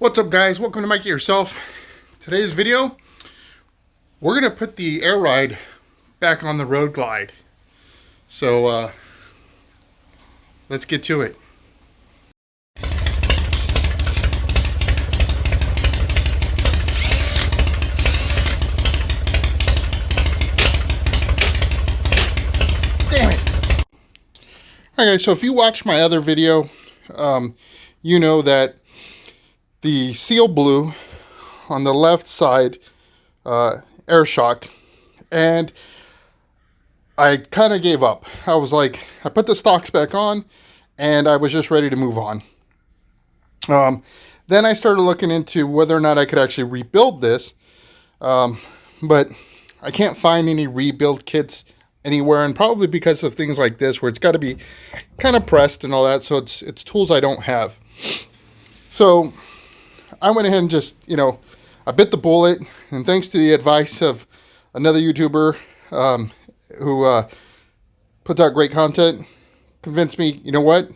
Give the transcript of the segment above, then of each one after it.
What's up, guys? Welcome to Make It Yourself. Today's video, we're gonna put the air ride back on the Road Glide. So let's get to it. Damn it! All right, guys. So if you watched my other video, you know that the Seal Blue on the left side air shock, and I kind of gave up. I was like, I put the stocks back on and I was just ready to move on. Then I started looking into whether or not I could actually rebuild this, but I can't find any rebuild kits anywhere, and probably because of things like this where it's got to be kind of pressed and all that, so it's tools I don't have. So I went ahead and just, I bit the bullet, and thanks to the advice of another YouTuber who puts out great content, convinced me, you know what?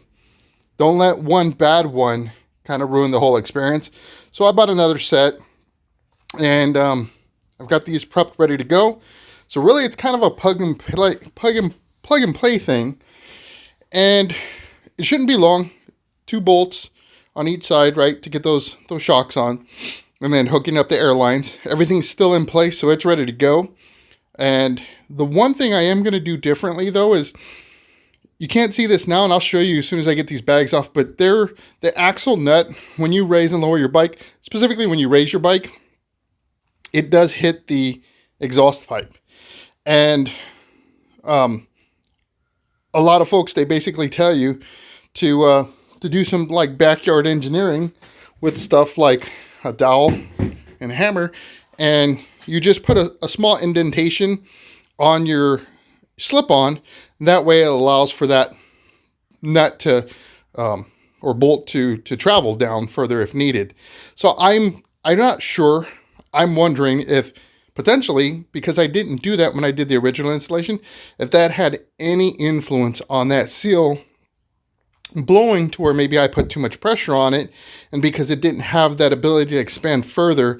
Don't let one bad one kind of ruin the whole experience. So I bought another set, and I've got these prepped, ready to go. So really, it's kind of a plug and play thing, and it shouldn't be long. 2 bolts on each side, right, to get those shocks on, and then hooking up the air lines. Everything's still in place, so it's ready to go. And the one thing I am going to do differently, though, is you can't see this now, and I'll show you as soon as I get these bags off, but the axle nut, when you raise and lower your bike, specifically when you raise your bike, it does hit the exhaust pipe. And a lot of folks, they basically tell you to do some like backyard engineering with stuff like a dowel and a hammer, and you just put a small indentation on your slip-on. That way it allows for that nut to or bolt to travel down further if needed. So I'm not sure. I'm wondering if potentially, because I didn't do that when I did the original installation, if that had any influence on that seal blowing to where maybe I put too much pressure on it, and because it didn't have that ability to expand further,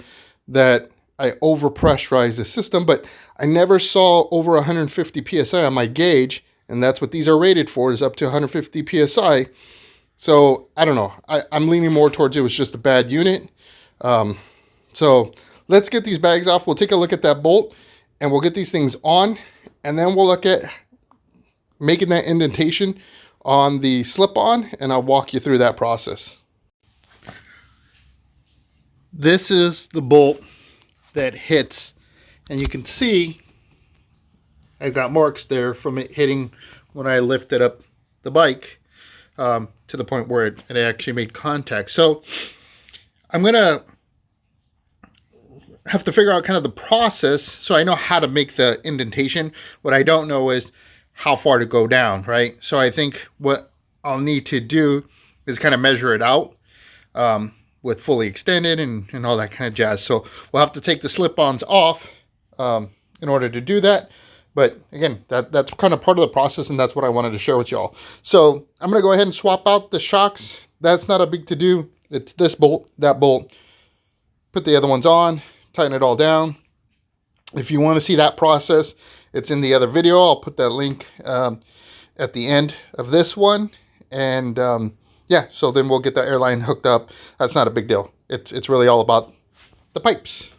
that I overpressurized the system. But I never saw over 150 psi on my gauge, and that's what these are rated for, is up to 150 psi. So I don't know. I'm leaning more towards it was just a bad unit. So let's get these bags off. We'll take a look at that bolt, and we'll get these things on, and then we'll look at making that indentation on the slip-on, and I'll walk you through that process. This is the bolt that hits, and you can see I've got marks there from it hitting when I lifted up the bike to the point where it actually made contact. So I'm gonna have to figure out kind of the process so I know how to make the indentation. What I don't know is how far to go down, right? So I think what I'll need to do is kind of measure it out with fully extended and all that kind of jazz. So we'll have to take the slip-ons off in order to do that. But again, that's kind of part of the process, and that's what I wanted to share with y'all. So I'm going to go ahead and swap out the shocks. That's not a big to-do. It's this bolt, that bolt. Put the other ones on, tighten it all down. If you want to see that process, it's in the other video. I'll put that link at the end of this one. And yeah, so then we'll get the airline hooked up. That's not a big deal. It's really all about the pipes.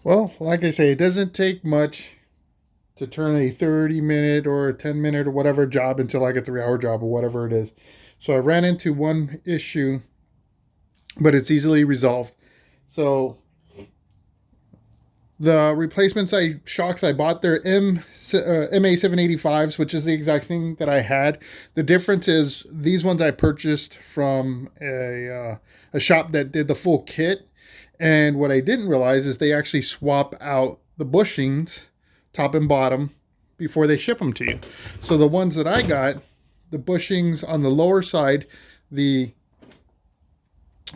Well, like I say, it doesn't take much to turn a 30-minute or a 10-minute or whatever job into like a 3-hour job or whatever it is. So I ran into one issue, but it's easily resolved. So the replacements shocks I bought, they're MA785s, which is the exact thing that I had. The difference is these ones I purchased from a shop that did the full kit. And what I didn't realize is they actually swap out the bushings, top and bottom, before they ship them to you. So the ones that I got, the bushings on the lower side, the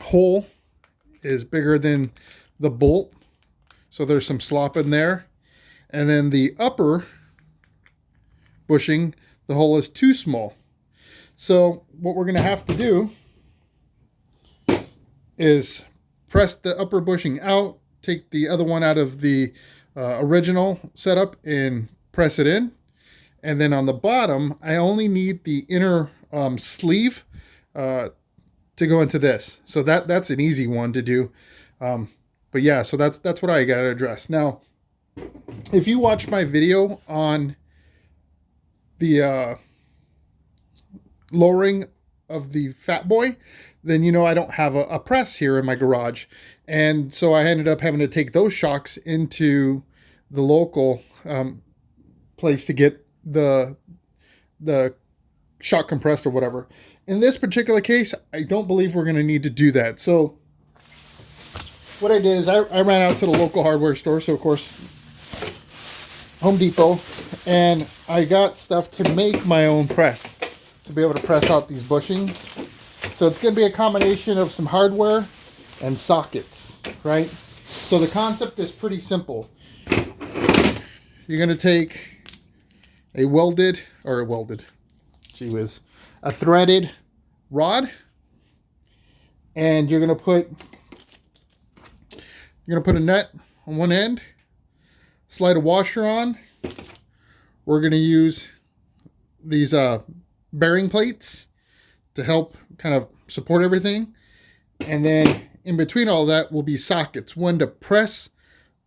hole is bigger than the bolt. So there's some slop in there. And then the upper bushing, the hole is too small. So what we're going to have to do is press the upper bushing out, take the other one out of the original setup and press it in. And then on the bottom, I only need the inner sleeve to go into this. So that's an easy one to do. But yeah, so that's what I got to address. Now, if you watch my video on the lowering of the Fat Boy, then you know I don't have a press here in my garage. And so I ended up having to take those shocks into the local place to get the shock compressed or whatever. In this particular case, I don't believe we're going to need to do that. So what I did is I ran out to the local hardware store, so of course Home Depot, and I got stuff to make my own press, to be able to press out these bushings. So it's going to be a combination of some hardware and sockets, right? So the concept is pretty simple. You're going to take a threaded rod, and you're going to put a nut on one end, slide a washer on. We're going to use these bearing plates to help kind of support everything. And then in between all that will be sockets. One to press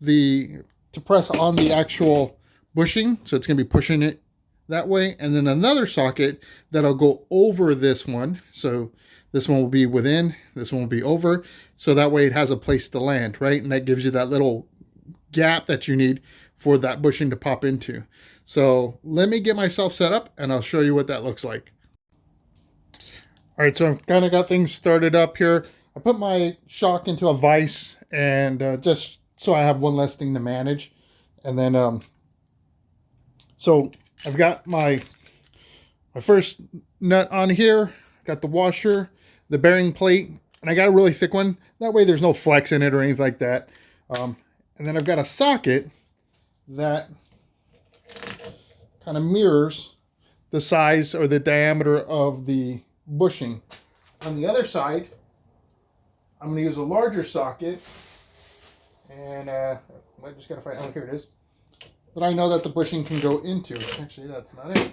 on the actual bushing, so it's going to be pushing it that way, and then another socket that'll go over this one. So this one will be within, this one will be over, so that way it has a place to land, right? And that gives you that little gap that you need for that bushing to pop into. So let me get myself set up and I'll show you what that looks like. All right, so I've kind of got things started up here. I put my shock into a vise, and just so I have one less thing to manage. And then, so I've got my first nut on here, got the washer, the bearing plate, and I got a really thick one. That way there's no flex in it or anything like that. And then I've got a socket that kind of mirrors the size or the diameter of the bushing. On the other side, I'm going to use a larger socket, and I just got to find, oh, here it is, that I know that the bushing can go into. Actually, that's not it.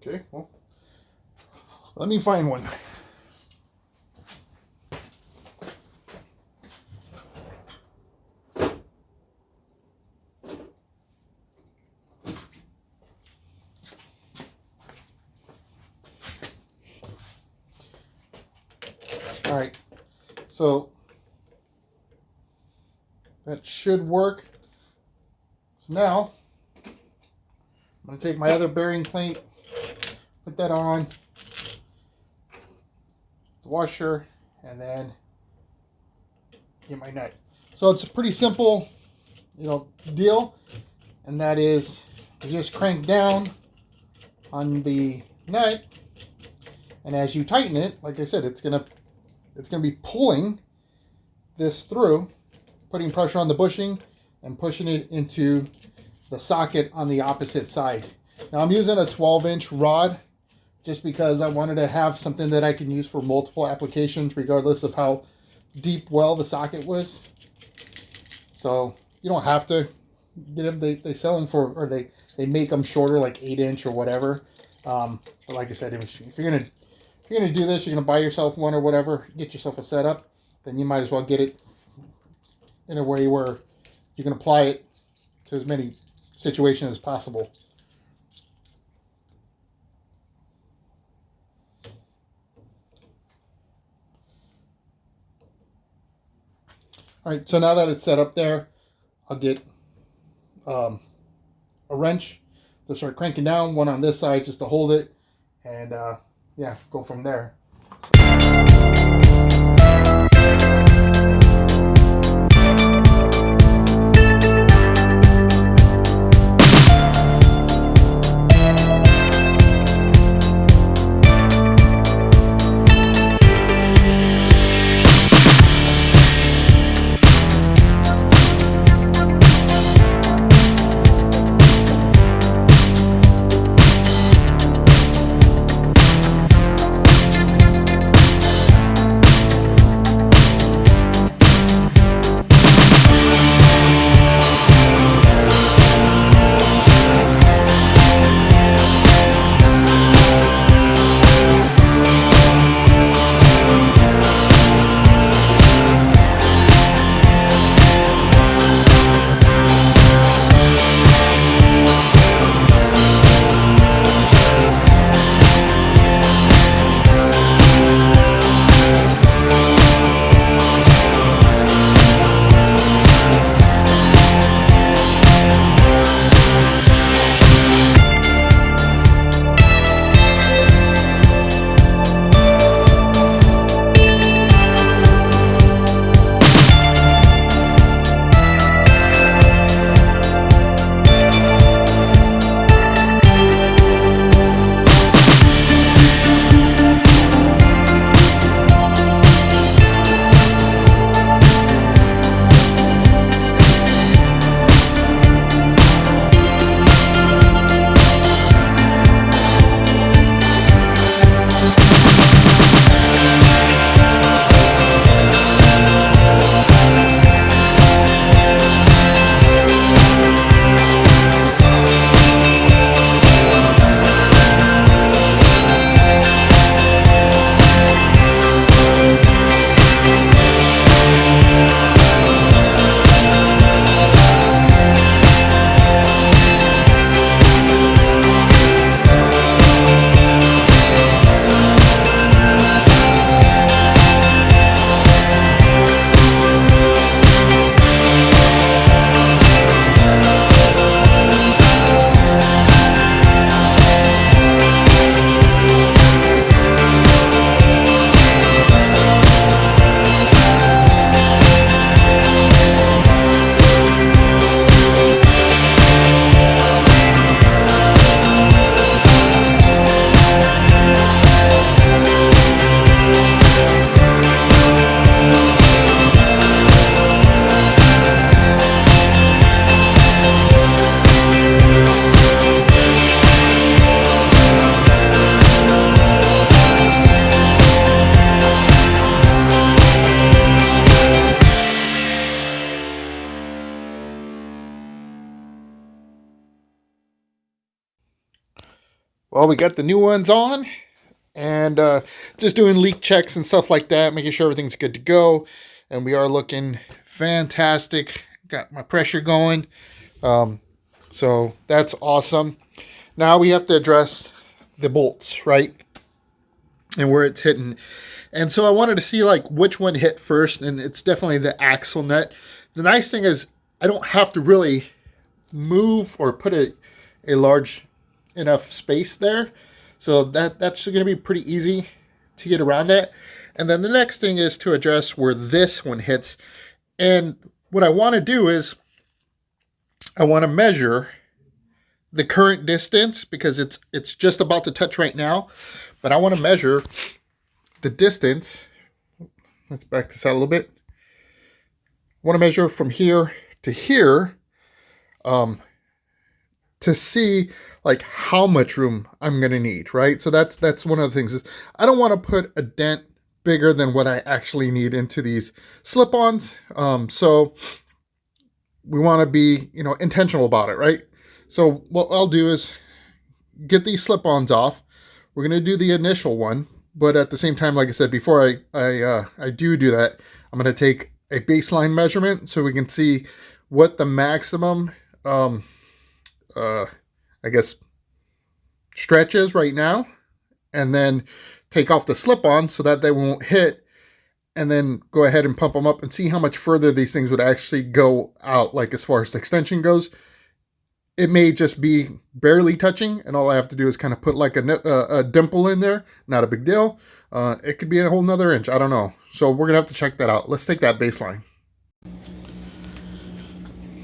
Okay, well, let me find one. All right, so that should work. So now I'm going to take my other bearing plate, put that on the washer, and then get my nut. So it's a pretty simple, deal, and that is you just crank down on the nut, and as you tighten it, like I said, it's gonna be pulling this through, putting pressure on the bushing and pushing it into the socket on the opposite side. Now I'm using a 12-inch rod just because I wanted to have something that I can use for multiple applications regardless of how deep well the socket was. So you don't have to get them. They sell them for, or they make them shorter, like 8-inch or whatever. But like I said, if you're gonna do this, you're gonna buy yourself one or whatever, get yourself a setup, then you might as well get it in a way where you can apply it to as many situations as possible. All right, so now that it's set up there, I'll get a wrench to start cranking down, one on this side just to hold it, and yeah, go from there. Well, we got the new ones on, and just doing leak checks and stuff like that, making sure everything's good to go. And we are looking fantastic. Got my pressure going. So that's awesome. Now we have to address the bolts, right? And where it's hitting. And so I wanted to see like which one hit first, and it's definitely the axle nut. The nice thing is I don't have to really move or put a large enough space there. So that's going to be pretty easy to get around that. And then the next thing is to address where this one hits. And what I want to do is I want to measure the current distance, because it's just about to touch right now. But I want to measure the distance. Let's back this out a little bit. I want to measure from here to here, to see like how much room I'm going to need, right? So that's one of the things is I don't want to put a dent bigger than what I actually need into these slip-ons. So we want to be, intentional about it, right? So what I'll do is get these slip-ons off. We're going to do the initial one, but at the same time, like I said, before I do that, I'm going to take a baseline measurement so we can see what the maximum, I guess, stretch is right now, and then take off the slip-on so that they won't hit, and then go ahead and pump them up and see how much further these things would actually go out, like as far as the extension goes. It may just be barely touching, and all I have to do is kind of put like a dimple in there. Not a big deal. It could be a whole nother inch. I don't know. So we're going to have to check that out. Let's take that baseline.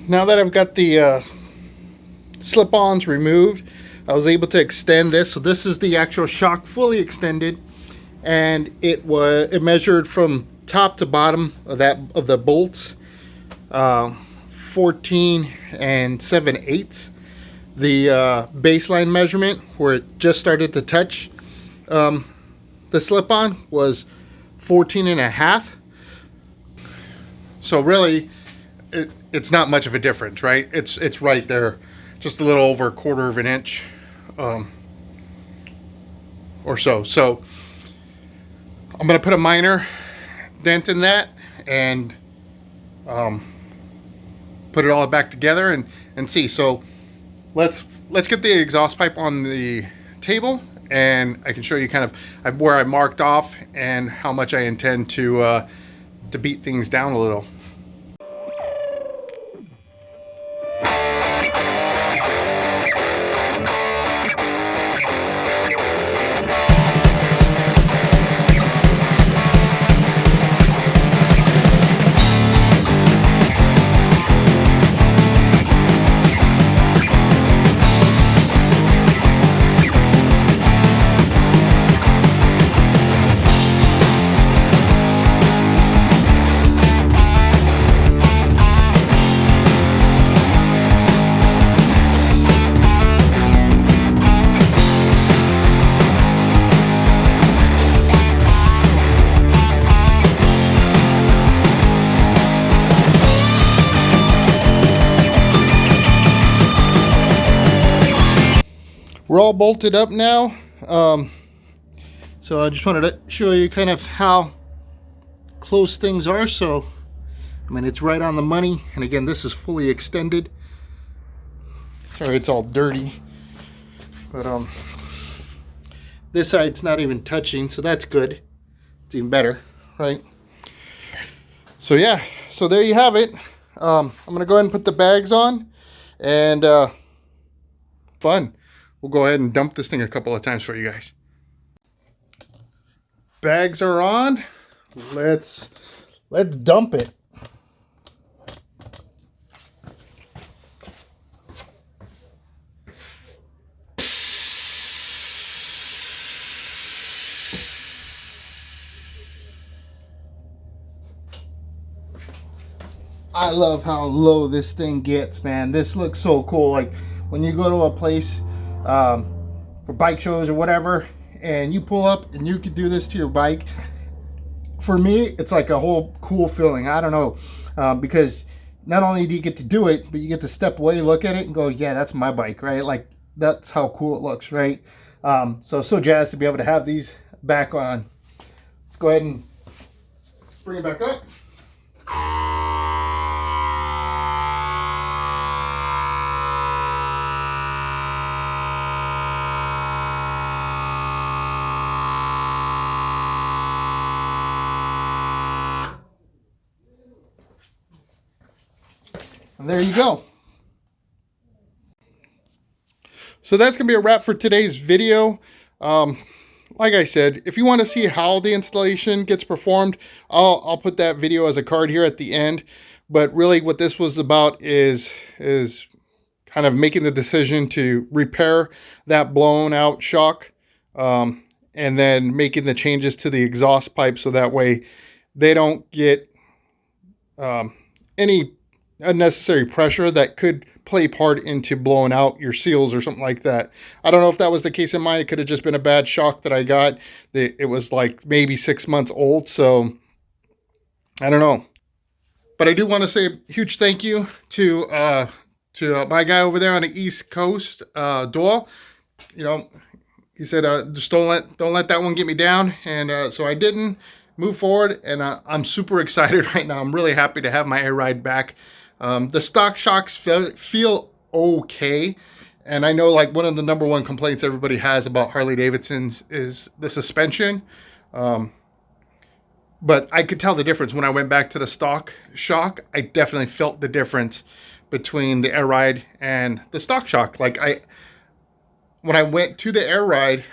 Now that I've got the slip-ons removed, I was able to extend this. So this is the actual shock fully extended, and it measured from top to bottom of the bolts, 14 and 7/8. The baseline measurement where it just started to touch the slip-on was 14 and a half. So really it's not much of a difference, right? It's right there, just a little over a quarter of an inch or so. So I'm going to put a minor dent in that and put it all back together and see. So let's get the exhaust pipe on the table, and I can show you kind of where I marked off and how much I intend to beat things down a little. We're all bolted up now, so I just wanted to show you kind of how close things are. So I mean, it's right on the money, and again, this is fully extended. Sorry it's all dirty, but this side's not even touching, so that's good. It's even better, right? So yeah, so there you have it. I'm gonna go ahead and put the bags on, and fun. We'll go ahead and dump this thing a couple of times for you guys. Bags are on. Let's dump it. I love how low this thing gets, man. This looks so cool. Like when you go to a place for bike shows or whatever, and you pull up and you can do this to your bike, for me it's like a whole cool feeling. I don't know, because not only do you get to do it, but you get to step away, look at it, and go, yeah, that's my bike, right? Like that's how cool it looks, right? So jazzed to be able to have these back on. Let's go ahead and bring it back up. And there you go. So that's going to be a wrap for today's video. Like I said, if you want to see how the installation gets performed, I'll put that video as a card here at the end. But really what this was about is kind of making the decision to repair that blown out shock, and then making the changes to the exhaust pipe so that way they don't get any unnecessary pressure that could play part into blowing out your seals or something like that. I don't know if that was the case in mine. It could have just been a bad shock that I got. It was like maybe 6 months old, so I don't know. But I do want to say a huge thank you to my guy over there on the East Coast, Doyle. You know, he said, just don't let that one get me down, and so I didn't. Move forward, and I'm super excited right now. I'm really happy to have my air ride back. The stock shocks feel okay, and I know like one of the number one complaints everybody has about Harley Davidsons is the suspension, but I could tell the difference when I went back to the stock shock. I definitely felt the difference between the air ride and the stock shock. Like when I went to the air ride,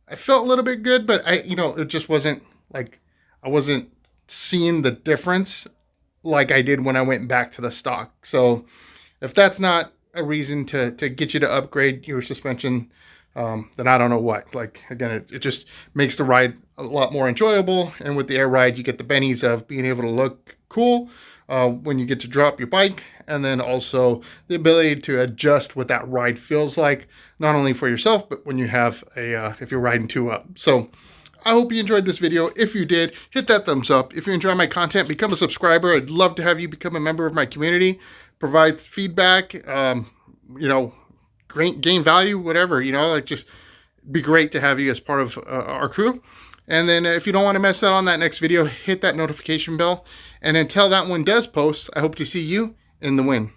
I felt a little bit good, but it just wasn't like I wasn't seeing the difference like I did when I went back to the stock. So if that's not a reason to get you to upgrade your suspension, then I don't know what. Like, again, it just makes the ride a lot more enjoyable. And with the air ride, you get the bennies of being able to look cool when you get to drop your bike. And then also the ability to adjust what that ride feels like, not only for yourself, but when you have if you're riding two up. So I hope you enjoyed this video. If you did, hit that thumbs up. If you enjoy my content, become a subscriber. I'd love to have you become a member of my community. Provide feedback, gain value, whatever, like just be great to have you as part of our crew. And then if you don't want to miss out on that next video, hit that notification bell. And until that one does post, I hope to see you in the win.